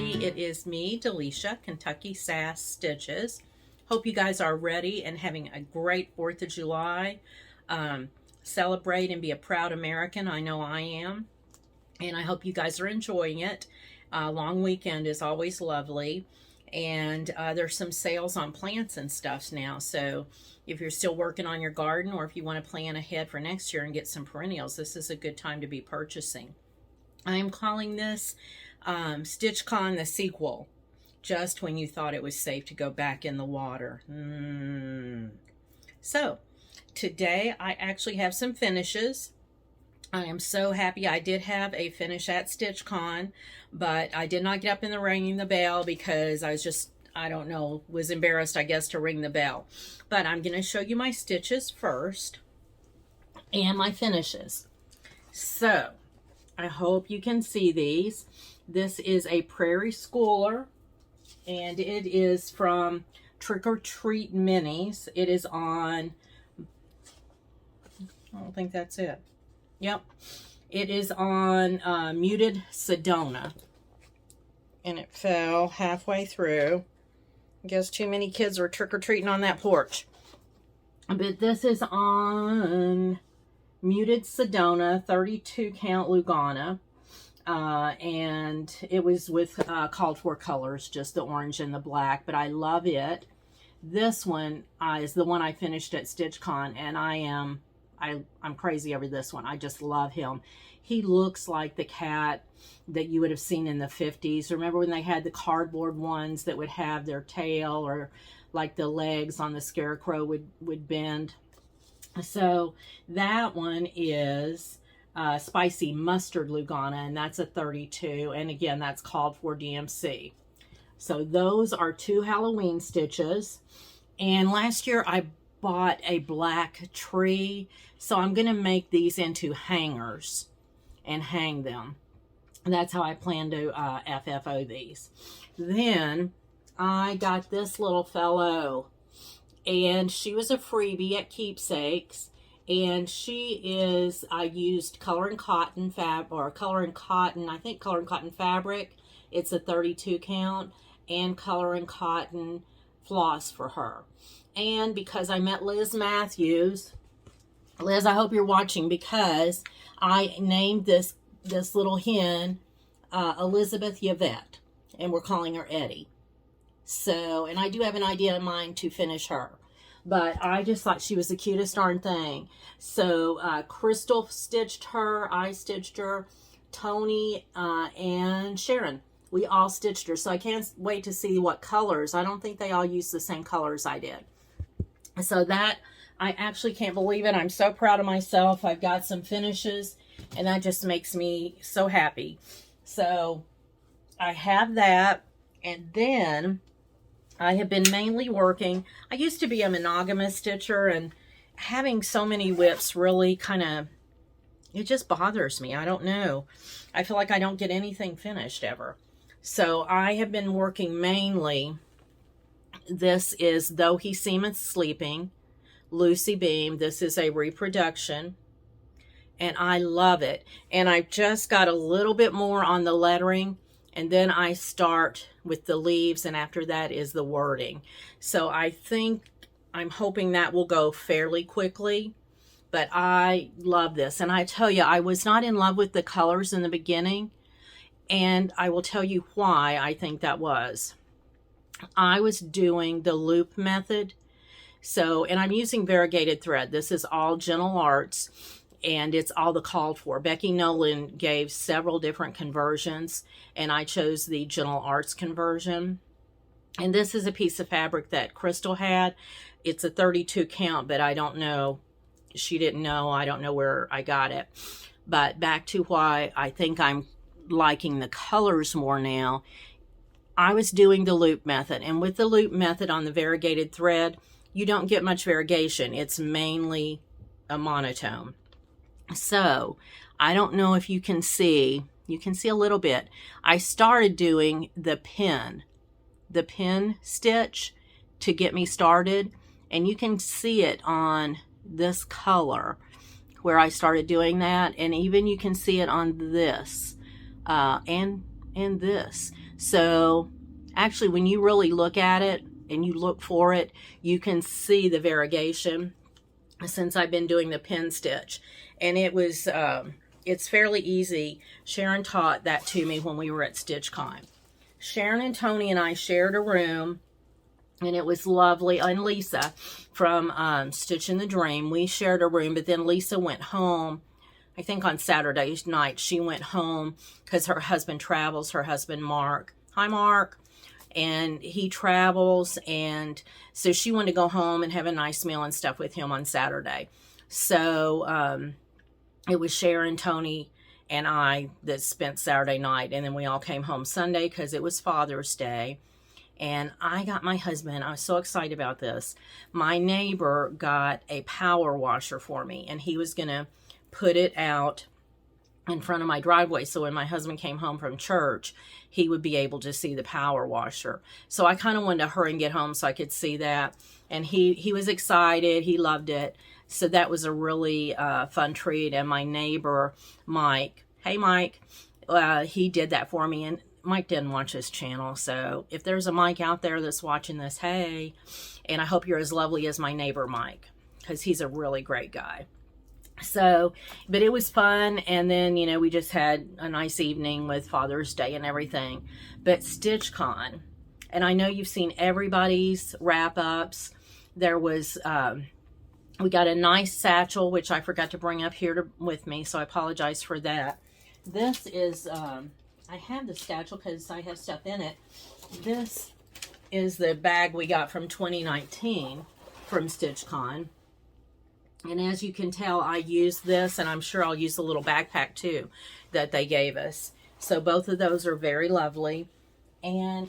everybody, it is me, Delisha, Kentucky Sass Stitches. Hope you guys are ready and having a great 4th of July. Celebrate and be a proud American. I know I am. And I hope you guys are enjoying it. Long weekend is always lovely. And there's some sales on plants and stuff now. So if you're still working on your garden, or if you want to plan ahead for next year and get some perennials, this is a good time to be purchasing. I am calling this StitchCon the sequel, just when you thought it was safe to go back in the water. So today I actually have some finishes. I am so happy. I did have a finish at StitchCon, but I did not get up in the ringing the bell because I was just, I don't know, was embarrassed, I guess, to ring the bell. But I'm going to show you my stitches first and my finishes. So I hope you can see these. This is a Prairie Schooler, and it is from Trick or Treat Minis. It is on, I don't think that's it. Yep, it is on Muted Sedona, and it fell halfway through. I guess too many kids were trick-or-treating on that porch. But this is on Muted Sedona, 32 count Lugana, and it was with called for colors, just the orange and the black, but I love it. This one is the one I finished at StitchCon, and I'm crazy over this one. I just love him. He looks like the cat that you would have seen in the 50s. Remember when they had the cardboard ones that would have their tail, or like the legs on the scarecrow would bend? So that one is Spicy Mustard Lugana, and that's a 32. And again, that's called for DMC. So those are 2 Halloween stitches. And last year I bought a black tree, so I'm going to make these into hangers and hang them. And that's how I plan to FFO these. Then I got this little fellow, and she was a freebie at Keepsakes, and she is, I used Color and Cotton I think Color and Cotton fabric. It's a 32 count, and Color and Cotton floss for her. And because I met Liz Matthews, Liz, I hope you're watching, because I named this little hen Elizabeth Yvette, and we're calling her Eddie. So, and I do have an idea in mind to finish her, but I just thought she was the cutest darn thing. So Crystal stitched her, I stitched her, Tony and Sharon, we all stitched her. So I can't wait to see what colors. I don't think they all used the same colors I did. So that, I actually can't believe it. I'm so proud of myself. I've got some finishes, and that just makes me so happy. So I have that, and then I have been mainly working. I used to be a monogamous stitcher, and having so many whips really kind of, it just bothers me. I don't know. I feel like I don't get anything finished ever. So I have been working mainly, this is Though He Seemeth Sleeping, Lucy Beam. This is a reproduction, and I love it. And I've just got a little bit more on the lettering, and then I start with the leaves, and after that is the wording. So I think, I'm hoping that will go fairly quickly, but I love this. And I tell you, I was not in love with the colors in the beginning, and I will tell you why I think that was. I was doing the loop method. So, and I'm using variegated thread. This is all Gentle Arts, and it's all the called for. Becky Nolan gave several different conversions, and I chose the Gentle Arts conversion. And this is a piece of fabric that Crystal had. It's a 32 count, but I don't know. She didn't know. I don't know where I got it. But back to why I think I'm liking the colors more now. I was doing the loop method, and with the loop method on the variegated thread, you don't get much variegation. It's mainly a monotone. So I don't know if you can see a little bit. I started doing the pin stitch to get me started, and you can see it on this color where I started doing that, and even you can see it on this, and and this. So actually, when you really look at it and you look for it, you can see the variegation since I've been doing the pin stitch. And it was, it's fairly easy. Sharon taught that to me when we were at StitchCon. Sharon and Tony and I shared a room, and it was lovely. And Lisa from Stitch in the Dream, we shared a room, but then Lisa went home. I think on Saturday night, she went home because her husband travels, her husband Mark. Hi, Mark. And he travels, and so she wanted to go home and have a nice meal and stuff with him on Saturday. So it was Sharon, Tony, and I that spent Saturday night, and then we all came home Sunday because it was Father's Day. And I got my husband, I was so excited about this. My neighbor got a power washer for me, and he was going to put it out in front of my driveway, so when my husband came home from church, he would be able to see the power washer. So I kind of wanted to hurry and get home so I could see that. And he was excited. He loved it. So that was a really fun treat. And my neighbor, Mike, hey, Mike, he did that for me. And Mike didn't watch this channel. So if there's a Mike out there that's watching this, hey. And I hope you're as lovely as my neighbor, Mike, because he's a really great guy. So, but it was fun. And then, you know, we just had a nice evening with Father's Day and everything. But StitchCon, and I know you've seen everybody's wrap-ups. There was, we got a nice satchel, which I forgot to bring up here with me, so I apologize for that. This is, I have the satchel because I have stuff in it. This is the bag we got from 2019 from StitchCon. And as you can tell, I use this, and I'm sure I'll use the little backpack too that they gave us. So both of those are very lovely. And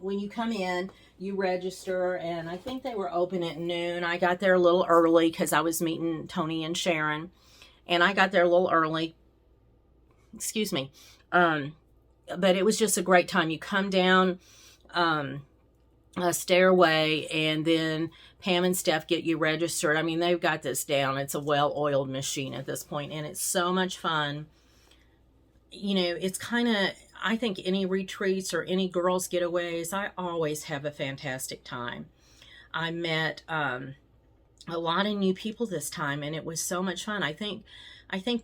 when you come in, you register, and I think they were open at noon. I got there a little early because I was meeting Tony and Sharon, and I got there a little early. Excuse me. But it was just a great time. You come down a stairway, and then Pam and Steph get you registered. I mean, they've got this down. It's a well-oiled machine at this point, and it's so much fun. You know, it's kind of, I think any retreats or any girls' getaways, I always have a fantastic time. I met a lot of new people this time, and it was so much fun. I think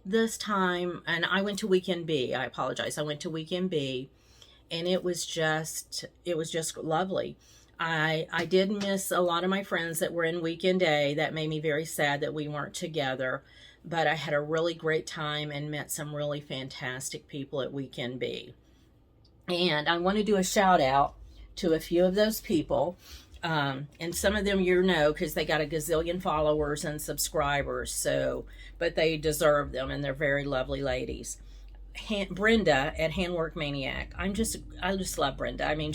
this time, and I went to Weekend B. I apologize. I went to Weekend B, and it was just lovely. I did miss a lot of my friends that were in Weekend A. That made me very sad that we weren't together. But I had a really great time and met some really fantastic people at Weekend B. And I want to do a shout out to a few of those people. And some of them you know because they got a gazillion followers and subscribers. So, but they deserve them, and they're very lovely ladies. Brenda at Handwork Maniac. I just love Brenda. I mean,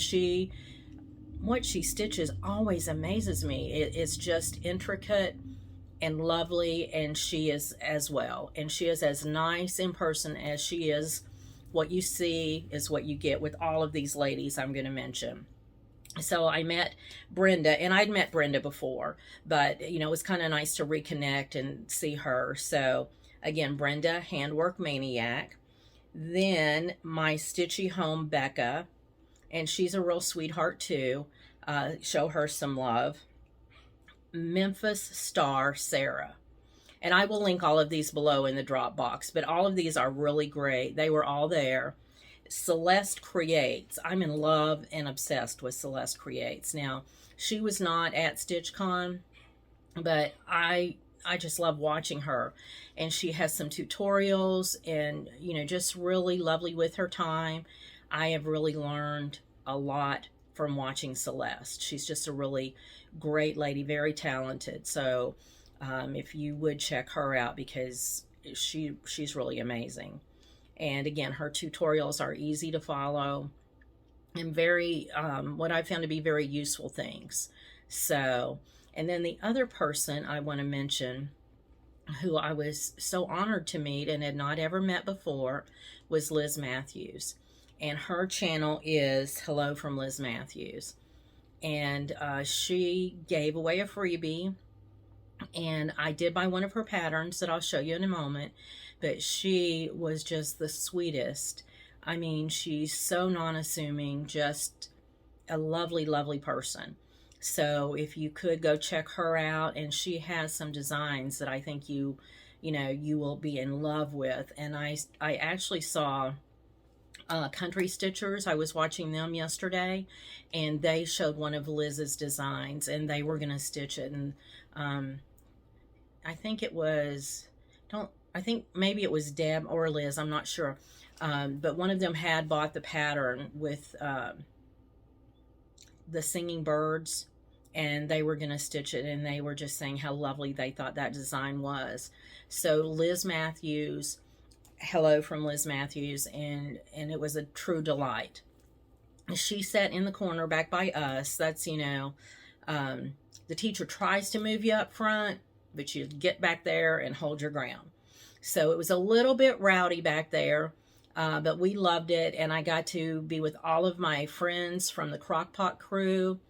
what she stitches always amazes me. It's just intricate and lovely, and she is as well. And she is as nice in person as she is. What you see is what you get with all of these ladies I'm going to mention. So I met Brenda, and I'd met Brenda before, but, you know, it was kind of nice to reconnect and see her. So again, Brenda, Handwork Maniac. Then my Stitchy Home, Becca, and she's a real sweetheart too. Show her some love. Memphis Star, Sarah. And I will link all of these below in the drop box, but all of these are really great. They were all there. Celeste Creates. I'm in love and obsessed with Celeste Creates. Now, she was not at StitchCon, but I just love watching her. And she has some tutorials and, you know, just really lovely with her time. I have really learned a lot from watching Celeste. She's just a really great lady, very talented. So if you would check her out, because she's really amazing. And again, her tutorials are easy to follow and very, what I found to be very useful things. So, and then the other person I want to mention, who I was so honored to meet and had not ever met before, was Liz Matthews. And her channel is Hello from Liz Matthews. And she gave away a freebie. And I did buy one of her patterns that I'll show you in a moment. but she was just the sweetest. I mean, she's so non-assuming, just a lovely, lovely person. So if you could go check her out, and she has some designs that I think you will be in love with. And I actually saw Country Stitchers. I was watching them yesterday, and they showed one of Liz's designs, and they were going to stitch it. And I think it was, I think maybe it was Deb or Liz, I'm not sure. But one of them had bought the pattern with the singing birds, and they were going to stitch it, and they were just saying how lovely they thought that design was. So Liz Matthews, hello from Liz Matthews, and it was a true delight. She sat in the corner back by us. That's, the teacher tries to move you up front, but you get back there and hold your ground. So it was a little bit rowdy back there, but we loved it, and I got to be with all of my friends from the Crockpot crew,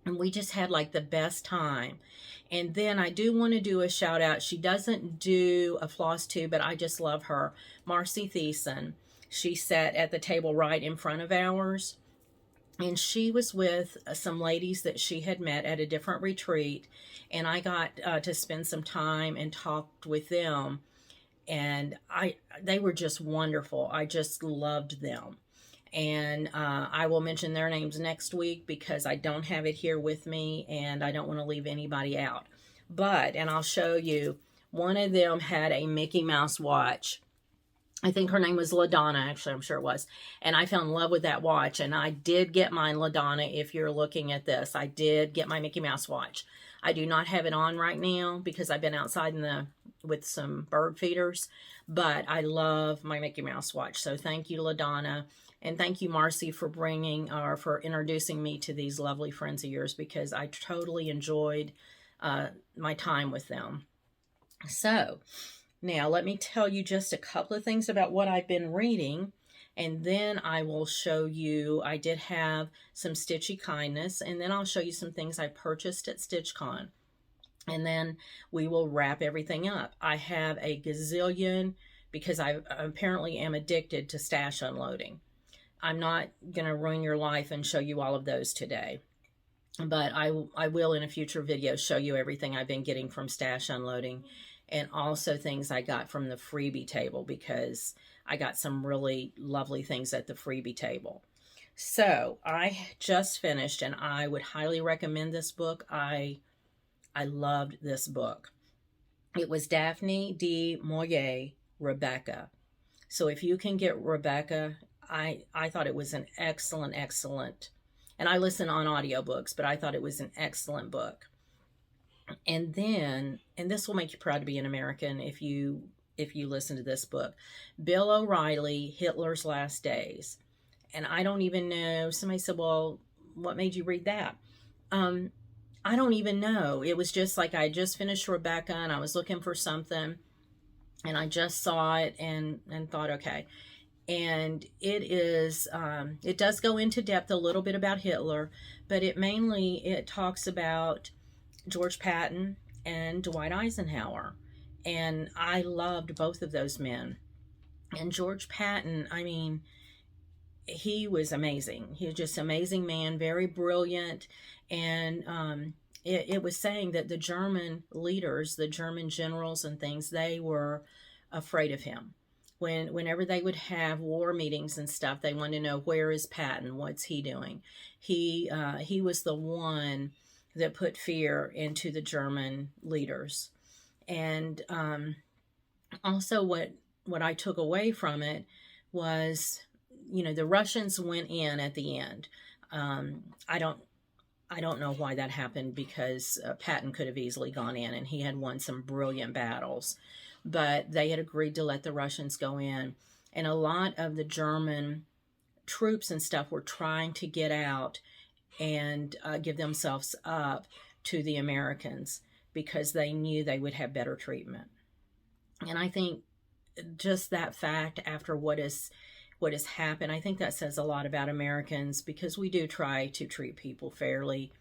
and we just had like the best time. And then I do want to do a shout out. She doesn't do a floss tube, but I just love her. Marcy Thiessen. She sat at the table right in front of ours, and she was with some ladies that she had met at a different retreat, and I got to spend some time and talked with them, and they were just wonderful. I just loved them. And I will mention their names next week because I don't have it here with me, and I don't want to leave anybody out. And I'll show you, one of them had a Mickey Mouse watch. I think her name was LaDonna, actually, I'm sure it was. And I fell in love with that watch, and I did get mine, LaDonna, if you're looking at this. I did get my Mickey Mouse watch. I do not have it on right now because I've been outside with some bird feeders, but I love my Mickey Mouse watch. So thank you, LaDonna. And thank you, Marcy, for for introducing me to these lovely friends of yours, because I totally enjoyed my time with them. So now let me tell you just a couple of things about what I've been reading, and then I will show you, I did have some Stitchy Kindness, and then I'll show you some things I purchased at StitchCon. And then we will wrap everything up. I have a gazillion, because I apparently am addicted to stash unloading. I'm not going to ruin your life and show you all of those today, but I will in a future video show you everything I've been getting from stash unloading, and also things I got from the freebie table, because I got some really lovely things at the freebie table. So I just finished, and I would highly recommend this book. I loved this book. It was Daphne du Maurier, Rebecca. So if you can get Rebecca, I thought it was an excellent, and I listen on audiobooks, but I thought it was an excellent book. And then, and this will make you proud to be an American if you listen to this book, Bill O'Reilly, Hitler's Last Days. And I don't even know, somebody said, well, what made you read that? I don't even know. It was just like I just finished Rebecca, and I was looking for something, and I just saw it and thought, okay. And it does go into depth a little bit about Hitler, but it talks about George Patton and Dwight Eisenhower. And I loved both of those men. And George Patton, I mean, he was amazing. He was just an amazing man, very brilliant. And it was saying that the German leaders, the German generals and things, they were afraid of him. Whenever they would have war meetings and stuff, they wanted to know, where is Patton? What's he doing? He was the one that put fear into the German leaders. And also what I took away from it was, the Russians went in at the end. I don't know why that happened, because Patton could have easily gone in, and he had won some brilliant battles. But they had agreed to let the Russians go in. And a lot of the German troops and stuff were trying to get out and give themselves up to the Americans, because they knew they would have better treatment. And I think just that fact, after what has happened, I think that says a lot about Americans, because we do try to treat people fairly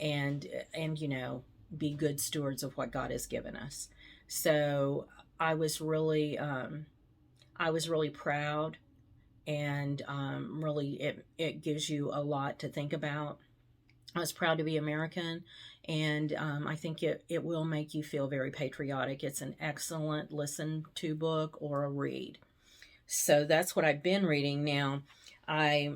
and be good stewards of what God has given us. So I was really proud, and really it gives you a lot to think about. I was proud to be American, and I think it will make you feel very patriotic. It's an excellent listen to book or a read. So that's what I've been reading now. I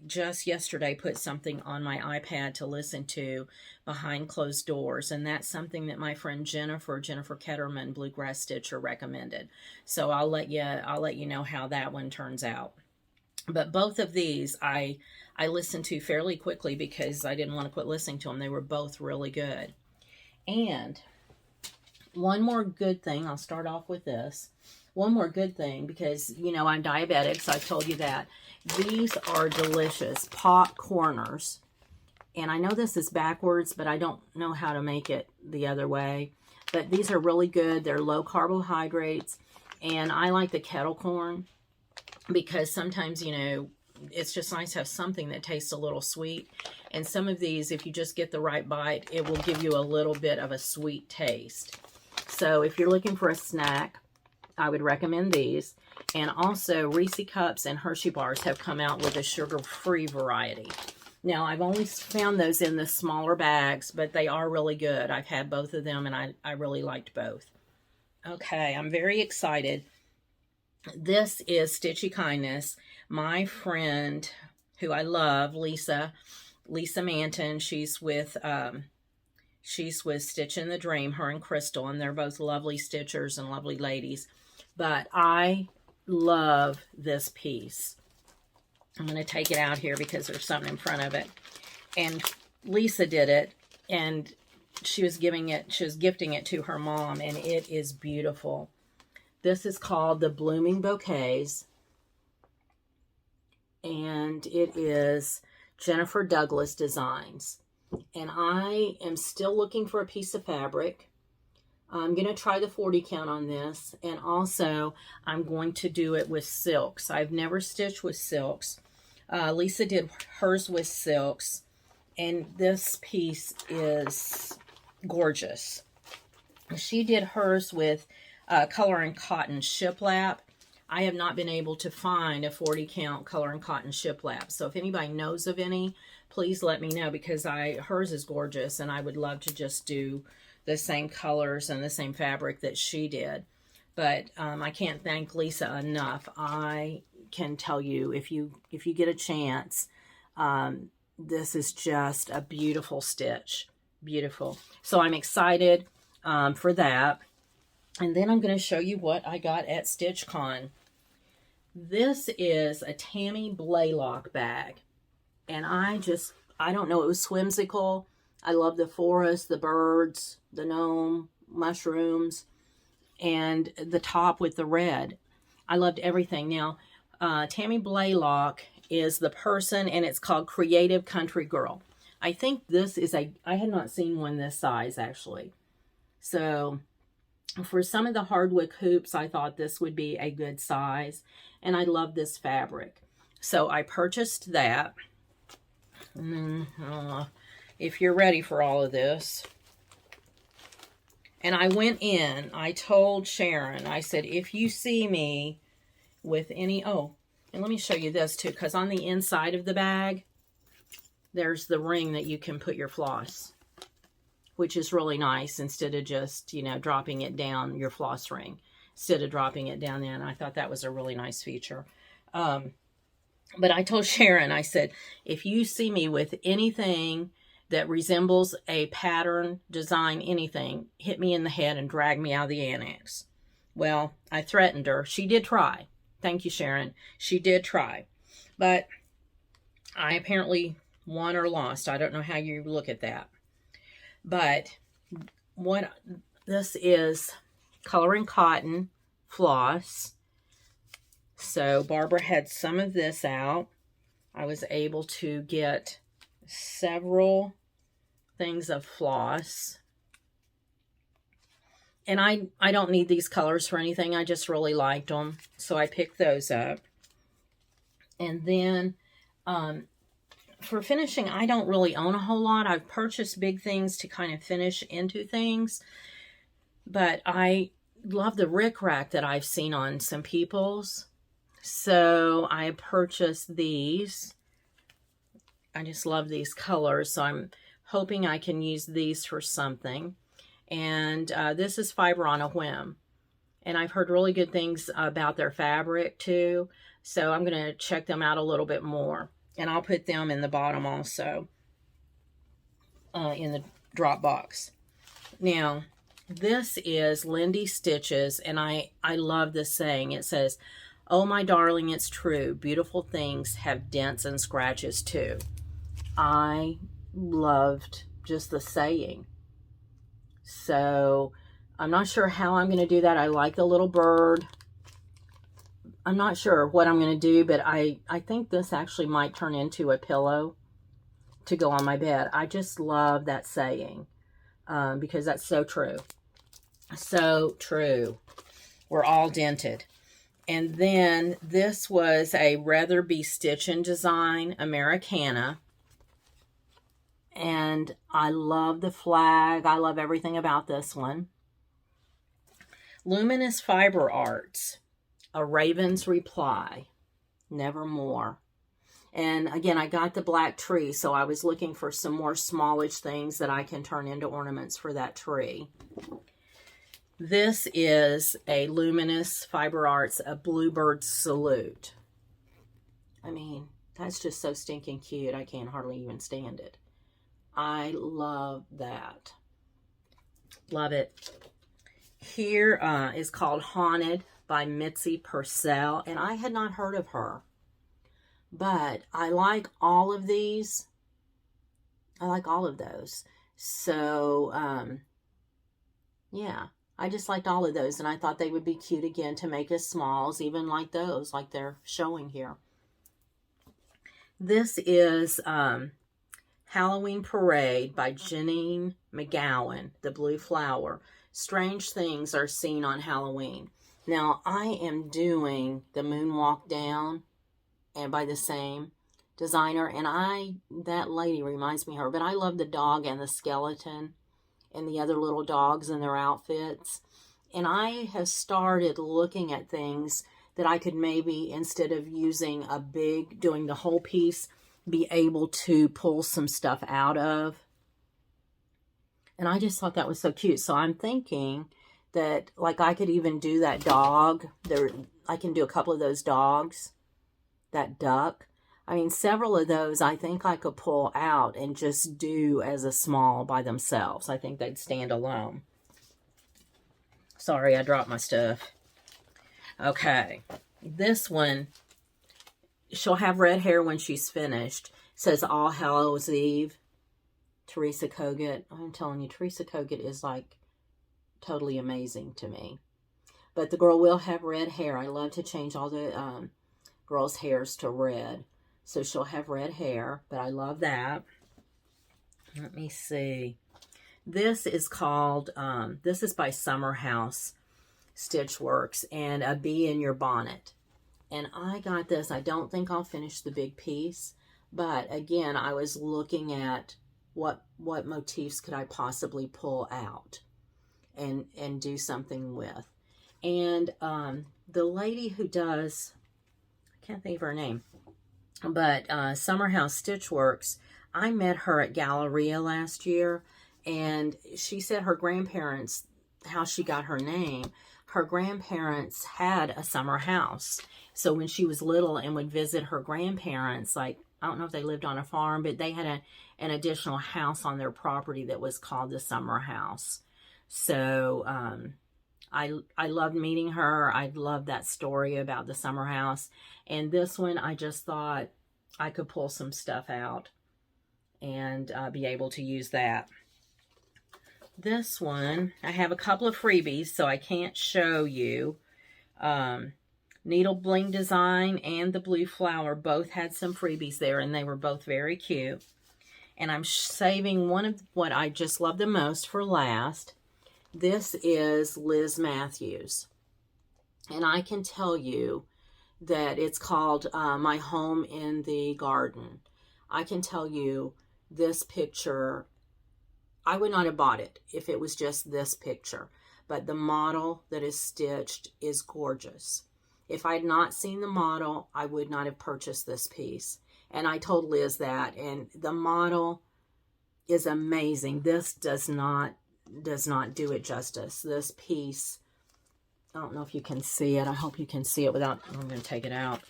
just yesterday put something on my iPad to listen to behind closed doors, and that's something that my friend Jennifer Ketterman, Bluegrass Stitcher, recommended. So I'll let you know how that one turns out. But both of these I listened to fairly quickly because I didn't want to quit listening to them. They were both really good. And one more good thing, I'll start off with this. One more good thing, because, you know, I'm diabetic, so I've told you that. These are delicious pot corners. And I know this is backwards, but I don't know how to make it the other way. But these are really good. They're low carbohydrates. And I like the kettle corn because sometimes, you know, it's just nice to have something that tastes a little sweet. And some of these, if you just get the right bite, it will give you a little bit of a sweet taste. So if you're looking for a snack, I would recommend these. And also, Reese Cups and Hershey Bars have come out with a sugar-free variety. Now, I've only found those in the smaller bags, but they are really good. I've had both of them, and I really liked both. Okay, I'm very excited. This is Stitchy Kindness. My friend, who I love, Lisa Manton, she's with Stitch in the Dream, her and Crystal, and they're both lovely stitchers and lovely ladies. But I love this piece. I'm going to take it out here because there's something in front of it. And Lisa did it, and she was gifting it to her mom, and it is beautiful. This is called the Blooming Bouquets, and it is Jennifer Douglas Designs. And I am still looking for a piece of fabric. I'm going to try the 40 count on this, and also I'm going to do it with silks. I've never stitched with silks. Lisa did hers with silks, and this piece is gorgeous. She did hers with color and cotton shiplap. I have not been able to find a 40 count color and cotton shiplap, so if anybody knows of any, please let me know, because hers is gorgeous, and I would love to just do the same colors and the same fabric that she did. But I can't thank Lisa enough. I can tell you, if you get a chance, this is just a beautiful stitch. Beautiful. So I'm excited for that. And then I'm going to show you what I got at StitchCon. This is a Tammy Blaylock bag. And I don't know, it was whimsical. I love the forest, the birds, the gnome, mushrooms, and the top with the red. I loved everything. Now, Tammy Blaylock is the person, and it's called Creative Country Girl. I think this is I had not seen one this size, actually. So, for some of the hardwick hoops, I thought this would be a good size, and I love this fabric. So, I purchased that. And then, if you're ready for all of this. And I went in, I told Sharon, I said, if you see me with any, and let me show you this too, because on the inside of the bag, there's the ring that you can put your floss, which is really nice, instead of just, you know, dropping it down, your floss ring, instead of dropping it down there. And I thought that was a really nice feature. But I told Sharon, I said, if you see me with anything that resembles a pattern, design, anything, hit me in the head and drag me out of the annex. Well, I threatened her. She did try. Thank you, Sharon. She did try. But I apparently won or lost. I don't know how you look at that. But what this is, color and cotton floss. So Barbara had some of this out. I was able to get several things of floss. And I don't need these colors for anything. I just really liked them. So I picked those up. And then for finishing, I don't really own a whole lot. I've purchased big things to kind of finish into things. But love the rickrack that I've seen on some people's. So I purchased these. I just love these colors, so I'm hoping I can use these for something. And this is Fiber on a Whim. And I've heard really good things about their fabric too. So I'm going to check them out a little bit more. And I'll put them in the bottom also, in the drop box. Now, this is Lindy Stitches, and I love this saying. It says, "Oh, my darling, it's true. Beautiful things have dents and scratches too." I loved just the saying. So I'm not sure how I'm going to do that. I like the little bird. I'm not sure what I'm going to do, but I think this actually might turn into a pillow to go on my bed. I just love that saying because that's so true. So true. We're all dented. And then this was a Rather Be Stitchin' design, Americana. And I love the flag. I love everything about this one. Luminous Fiber Arts, A Raven's Reply, Nevermore. And again, I got the black tree, so I was looking for some more smallish things that I can turn into ornaments for that tree. This is a Luminous Fiber Arts, A Bluebird Salute. I mean, that's just so stinking cute. I can't hardly even stand it. I love that. Love it. Here is called Haunted by Mitzi Purcell, and I had not heard of her. But I like all of these. I like all of those. So, yeah, I just liked all of those, and I thought they would be cute again to make as smalls, even like those, like they're showing here. This is Halloween Parade by Janine Mcgowan, the blue flower. Strange things are seen on Halloween. Now, I am doing the Moonwalk Down, and by the same designer, and that lady reminds me of her, but I love the dog and the skeleton and the other little dogs and their outfits. And I have started looking at things that I could maybe, instead of using doing the whole piece, be able to pull some stuff out of. And I just thought that was so cute. So I'm thinking that, like, I could even do that dog. I can do a couple of those dogs. That duck. I mean, several of those I think I could pull out and just do as a small by themselves. I think they'd stand alone. Sorry, I dropped my stuff. Okay. This one, she'll have red hair when she's finished. It says All Hallows Eve. Teresa Kogut. I'm telling you, Teresa Kogut is like totally amazing to me. But the girl will have red hair. I love to change all the girls' hairs to red. So she'll have red hair, but I love that. Let me see. This is called, this is by Summer House Stitchworks, and A Bee in Your Bonnet. And I got this. I don't think I'll finish the big piece, but again, I was looking at what motifs could I possibly pull out and do something with. And the lady who does, I can't think of her name, but Summer House Stitchworks, I met her at Galleria last year, and she said her grandparents, how she got her name, her grandparents had a summer house. So when she was little and would visit her grandparents, like, I don't know if they lived on a farm, but they had an additional house on their property that was called the Summer House. So I loved meeting her. I loved that story about the summer house. And this one, I just thought I could pull some stuff out and be able to use that. This one, I have a couple of freebies, so I can't show you. Needle Bling Design and the Blue Flower both had some freebies there, and they were both very cute. And I'm saving one of what I just love the most for last. This is Liz Matthews. And I can tell you that it's called My Home in the Garden. I can tell you this picture, I would not have bought it if it was just this picture. but the model that is stitched is gorgeous. If I had not seen the model, I would not have purchased this piece. And I told Liz that, and the model is amazing. This does not do it justice. This piece, I don't know if you can see it. I hope you can see it without, I'm going to take it out.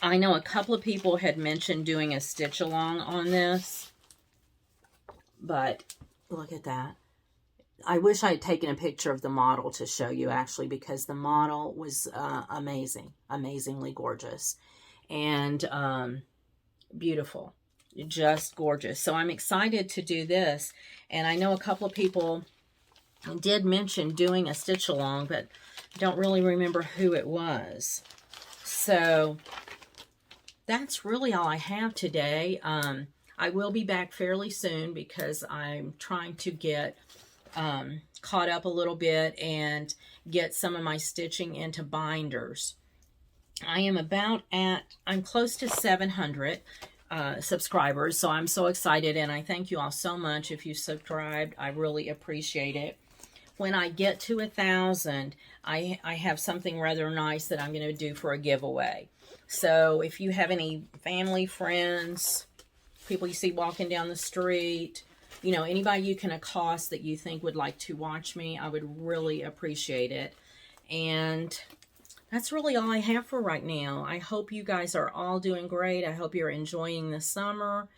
I know a couple of people had mentioned doing a stitch along on this, but look at that. I wish I had taken a picture of the model to show you, actually, because the model was amazing, amazingly gorgeous, and beautiful, just gorgeous. So I'm excited to do this, and I know a couple of people did mention doing a stitch along, but I don't really remember who it was. So that's really all I have today. I will be back fairly soon because I'm trying to get caught up a little bit and get some of my stitching into binders. I'm close to 700 subscribers, so I'm so excited, and I thank you all so much. If you subscribed, I really appreciate it. When I get to 1,000, I have something rather nice that I'm going to do for a giveaway. So if you have any family, friends, people you see walking down the street, you know, anybody you can accost that you think would like to watch me, I would really appreciate it. And that's really all I have for right now. I hope you guys are all doing great. I hope you're enjoying the summer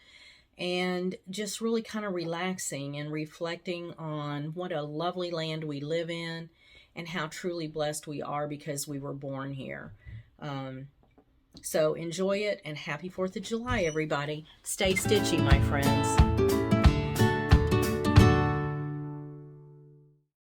and just really kind of relaxing and reflecting on what a lovely land we live in and how truly blessed we are because we were born here. So enjoy it, and happy 4th of July, everybody. Stay stitchy, my friends.